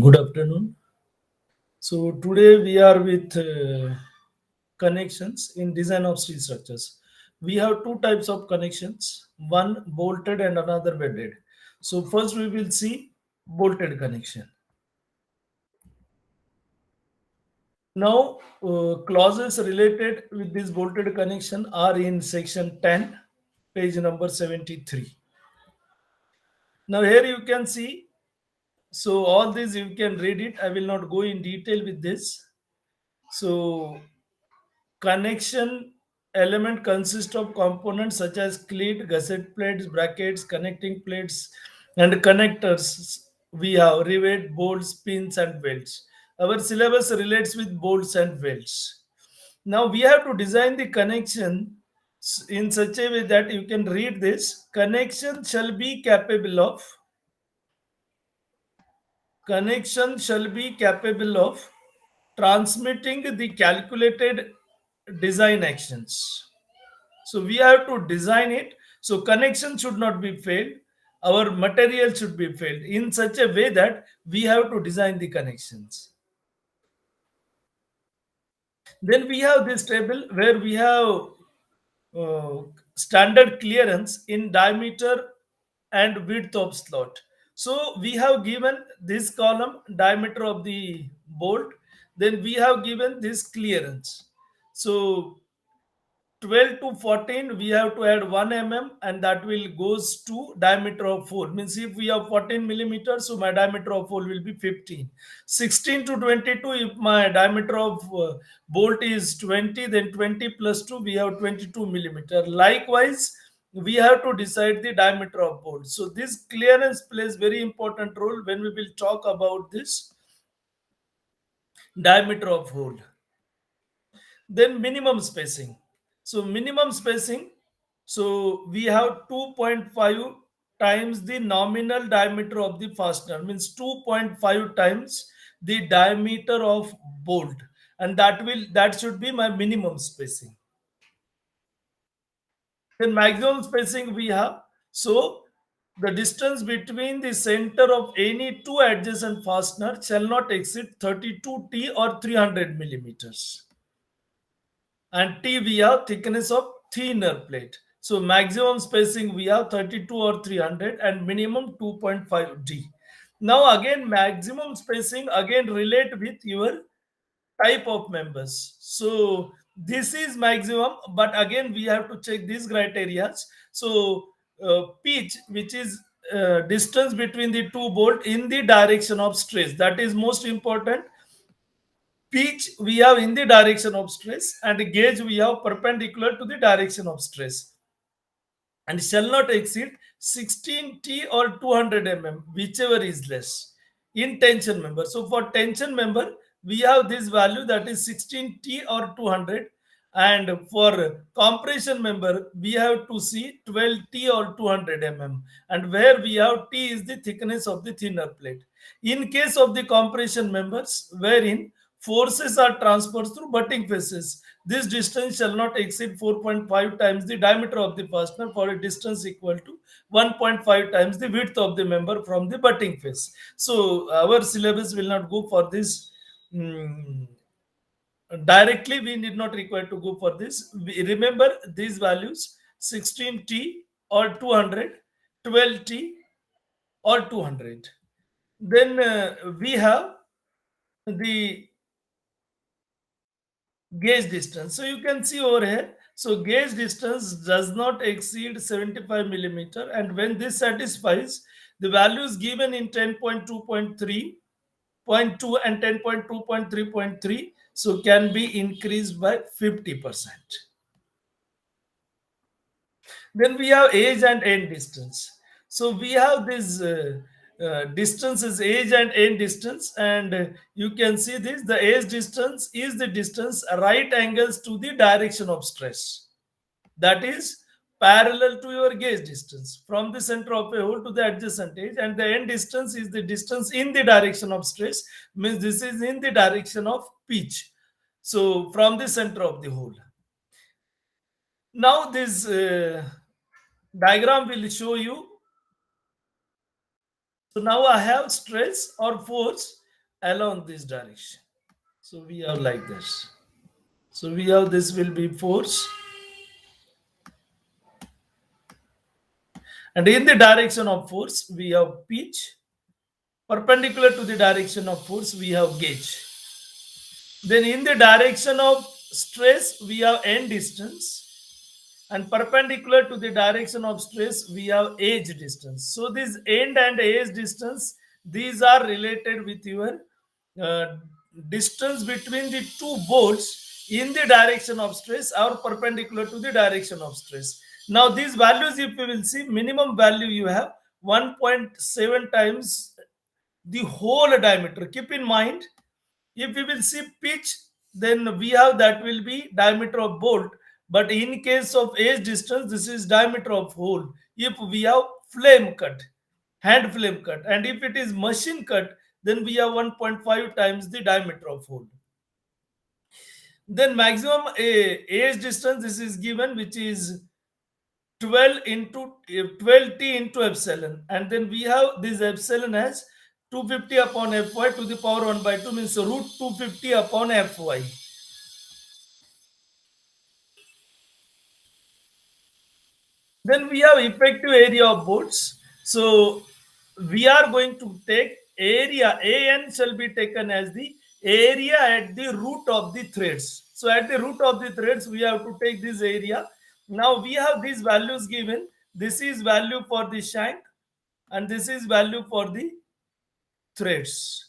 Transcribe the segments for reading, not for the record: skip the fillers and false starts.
Good afternoon. So today we are with connections in design of steel structures. We have two types of connections, one bolted and another welded. So first we will see bolted connection. Now clauses related with this bolted connection are in section 10, page number 73. Now here you can see, so all this you can read it. I will not go in detail with this. So connection element consists of components such as cleat, gusset plates, brackets, connecting plates, and connectors. We have rivet, bolts, pins, and welds. Our syllabus relates with bolts and welds. Now we have to design the connection in such a way that you can read this. Connection shall be capable of transmitting the calculated design actions. So we have to design it. So connection should not be failed. Our material should be failed in such a way that we have to design the connections. Then we have this table where we have uh, standard clearance in diameter and width of slot. So we have given this column diameter of the bolt. Then we have given this clearance. So 12 to 14 we have to add 1 and that will goes to diameter of 4, means if we have 14 millimeters, so my diameter of hole will be 15. 16 to 22, if my diameter of bolt is 20, then 20 plus 2 we have 22 millimeter. Likewise we have to decide the diameter of bolt. So this clearance plays very important role when we will talk about this diameter of hole. Then minimum spacing. So minimum spacing, so we have 2.5 times the nominal diameter of the fastener, means 2.5 times the diameter of bolt, and that should be my minimum spacing. Then maximum spacing we have, so the distance between the center of any two adjacent fastener shall not exceed 32 t or 300 millimeters. And T we have thickness of thinner plate. So maximum spacing we have 32 or 300 and minimum 2.5 D. Now again maximum spacing again relate with your type of members. So this is maximum, but again we have to check these criteria. So pitch, which is distance between the two bolt in the direction of stress, that is most important. Pitch we have in the direction of stress, and gauge we have perpendicular to the direction of stress, and shall not exceed 16 T or 200 whichever is less in tension member. So for tension member we have this value, that is 16 T or 200, and for compression member we have to see 12 T or 200 and where we have T is the thickness of the thinner plate. In case of the compression members wherein forces are transferred through butting faces, this distance shall not exceed 4.5 times the diameter of the fastener for a distance equal to 1.5 times the width of the member from the butting face. So our syllabus will not go for this. mm, Directly we need not require to go for this. Remember these values: 16T or 200, 12T or 200. Then we have the gauge distance. So you can see over here. So gauge distance does not exceed 75 millimeter, and when this satisfies, the values given in 10.2.3.2 and 10.2.3.3 so can be increased by 50%. Then we have age and end distance. So we have this distances, age and end distance, and you can see this. The age distance is the distance right angles to the direction of stress. That is parallel to your gauge distance from the center of a hole to the adjacent edge, and the end distance is the distance in the direction of stress, means this is in the direction of pitch. So from the center of the hole. Now this diagram will show you. So now I have stress or force along this direction. So we have like this. So we have this will be force, and in the direction of force we have pitch. Perpendicular to the direction of force we have gauge. Then in the direction of stress we have end distance, and perpendicular to the direction of stress we have edge distance. So this end and edge distance, these are related with your uh, distance between the two bolts in the direction of stress or perpendicular to the direction of stress. Now these values, if you will see, minimum value you have 1.7 times the whole diameter. Keep in mind, if we will see pitch, then we have that will be diameter of bolt. But in case of edge distance, this is diameter of hole. If we have flame cut, hand flame cut, and if it is machine cut, then we have 1.5 times the diameter of hole. Then maximum edge distance, this is given, which is 12 into 12t into epsilon, and then we have this epsilon as 250 upon fy to the power 1 by 2, means root 250 upon fy. Then we have effective area of bolts. So we are going to take area, an shall be taken as the area at the root of the threads. So at the root of the threads we have to take this area. Now we have these values given. This is value for the shank and this is value for the threads.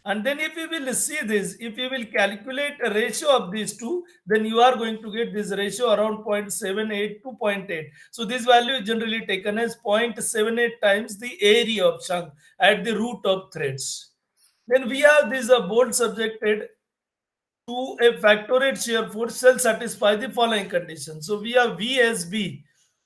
And then if you will see this, if you will calculate a ratio of these two, then you are going to get this ratio around 0.78 to 0.8. So this value is generally taken as 0.78 times the area of chunk at the root of threads. Then we have this bolt subjected to a factorial shear force shall satisfy the following conditions. So we have VSB.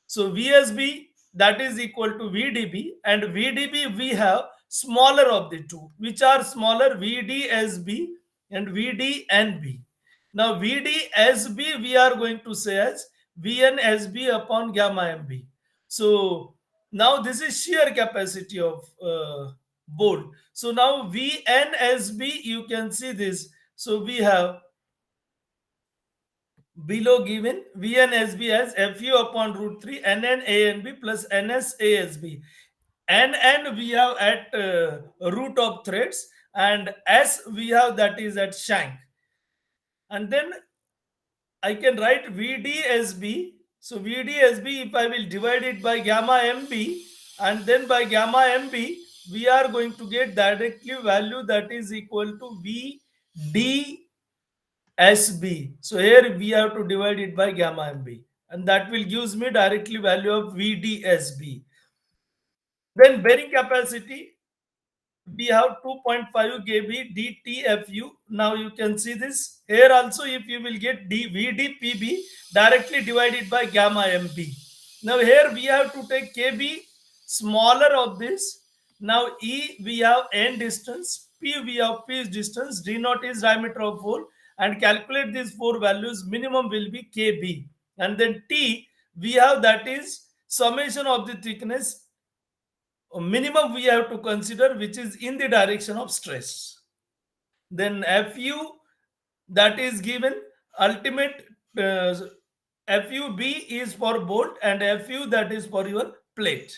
So VSB, that is equal to VDB, and VDB we have smaller of the two, which are smaller, VDSB and VDNB. Now VDSB we are going to say as VNSB upon gamma MB. So now this is shear capacity of bolt. So now VNSB, you can see this. So we have below given VNSB as FU upon root 3 NNANB plus NSASB. NN we have at root of threads, and S we have that is at shank. And then I can write VDSB. So VDSB, if I will divide it by gamma MB and then by gamma MB, we are going to get directly value that is equal to VDSB. So here we have to divide it by gamma MB, and that will gives me directly value of VDSB. Then bearing capacity, we have 2.5 kb DTFU. Now you can see this here also. If you will get VDPB, directly divided by gamma MB. Now here we have to take kb smaller of this. Now E we have end distance, P we have pitch distance, D naught is diameter of hole, and calculate these four values. Minimum will be kb, and then T we have that is summation of the thickness minimum we have to consider, which is in the direction of stress. Then Fu, that is given ultimate uh, FUB is for bolt and Fu that is for your plate.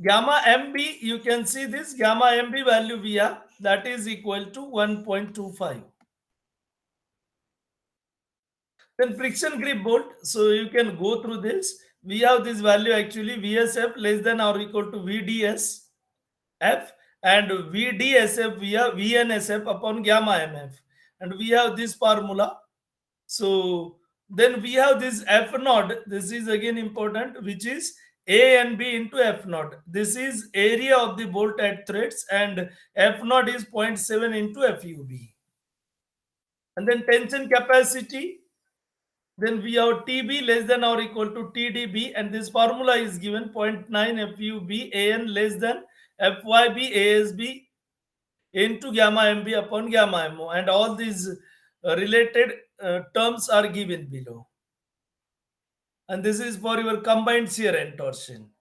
Gamma MB, you can see this gamma MB value we have, that is equal to 1.25. Then friction grip bolt, so you can go through this. We have this value actually VSF less than or equal to VDSF, and VDSF we have VNSF upon gamma MF, and we have this formula. So then we have this F naught. This is again important, which is A and B into F naught. This is area of the bolt at threads, and F naught is 0.7 into FUB. And then tension capacity, then we have TB less than or equal to TDB, and this formula is given 0.9 FUB AN less than FYB ASB into gamma MB upon gamma MO, and all these related terms are given below. And this is for your combined shear and torsion.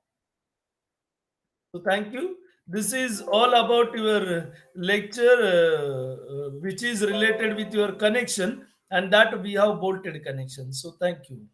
So thank you. This is all about your lecture, which is related with your connection, and that we have bolted connection. So thank you.